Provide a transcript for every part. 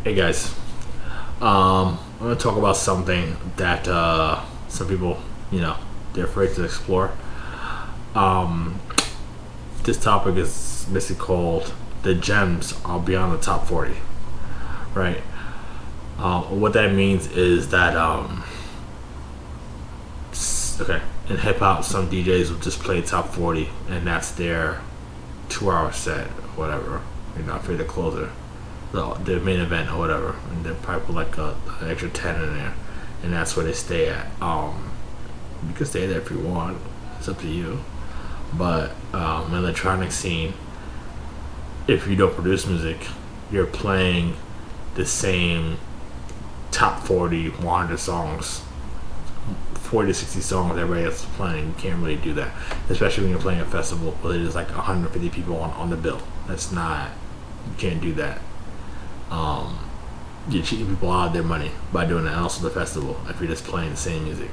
Hey guys, I'm gonna talk about something that some people, they're afraid to explore. Um, this topic is basically called "The Gems Are Beyond the Top 40." Right? What that means is that okay, in hip hop, some DJs will just play top 40, and that's their 2 hour set, or whatever. For the closer, the main event or whatever, and they probably put like an extra 10 in there, and that's where they stay at. You can stay there if you want; it's up to you. But in the electronic scene, if you don't produce music, you're playing the same top 40, 100 songs, 40 to 60 songs everybody else is playing. You can't really do that, especially when you're playing a festival where there's like 150 people on the bill. That's not, you can't do that. You're cheating people out of their money by doing that. And also the festival, if you're just playing the same music.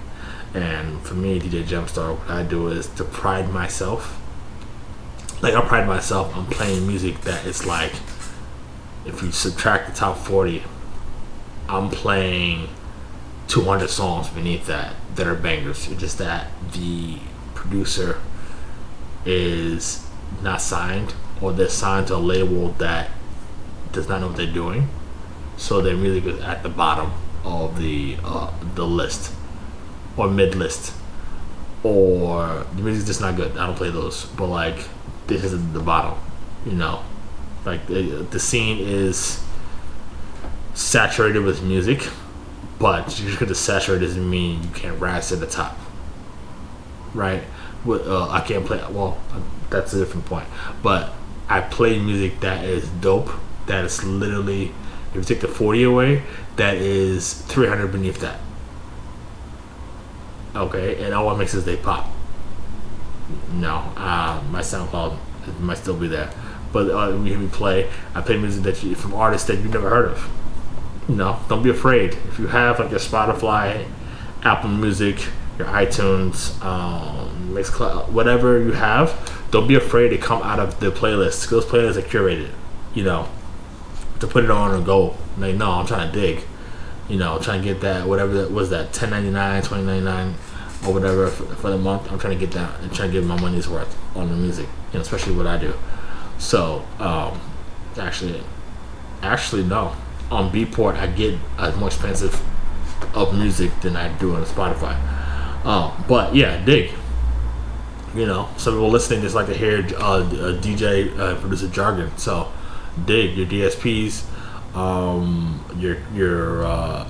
And for me, DJ Jumpstar, what I do is to pride myself. Like, I pride myself on playing music that is like, if you subtract the top 40, I'm playing 200 songs beneath that are bangers. It's just that the producer is not signed, or they're signed to a label that does not know what they're doing, so their music is at the bottom of the list, or mid list, or the music's just not good. I don't play those, but like, this is at the bottom. Like the scene is saturated with music, but just because it's saturated doesn't mean you can't rise to the top, right? I can't play. Well, that's a different point. But I play music that is dope. That is literally, if you take the 40 away, that is 300 beneath that. Okay, and all it makes is they pop. No, my SoundCloud might still be there, but when you hear me play, I play music from artists that you've never heard of. Don't be afraid. If you have like your Spotify, Apple Music, your iTunes, Mixcloud, whatever you have, don't be afraid to come out of the playlist. Those playlists are curated, to put it on and go. Like, no, I'm trying to dig, trying to get that, whatever that was, that $10.99, $20.99, or whatever for the month. I'm trying to get that and trying to get my money's worth on the music, especially what I do. So, actually, no. On Beatport, I get more expensive of music than I do on Spotify. But yeah, dig. Some people listening just like to hear a DJ producer jargon. So dig your DSPs, your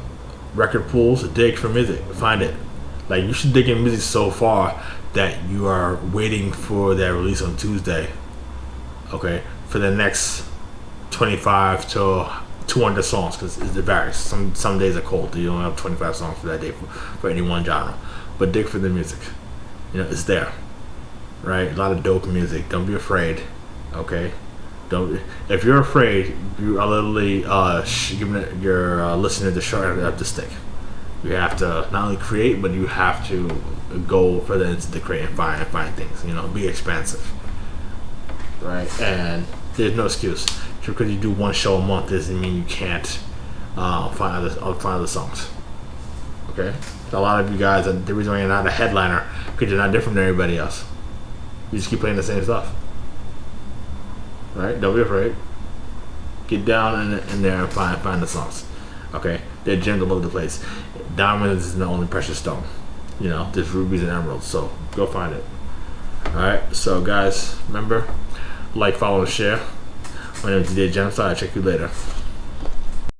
record pools. Dig for music. Find it. Like, you should dig in music so far that you are waiting for that release on Tuesday. Okay, for the next 25 to 200 songs, because it varies. Some days are cold. You don't have 25 songs for that day for any one genre. But dig for the music. It's there, right? A lot of dope music. Don't be afraid. Okay, don't. If you're afraid, you are literally giving your listener the short end of the stick. You have to not only create, but you have to go further into the create and find things. Be expansive, right? And there's no excuse. Just because you do one show a month doesn't mean you can't find other songs. Okay, so a lot of you guys, the reason why you're not a headliner, because you're not different than everybody else. You just keep playing the same stuff. Right? Don't be afraid. Get down in there and find the songs. Okay, they're gems all over the place. Diamonds is the only precious stone. There's rubies and emeralds. So go find it. All right. So guys, remember, like, follow, and share. My name is DJ Jumpstar. I'll check you later.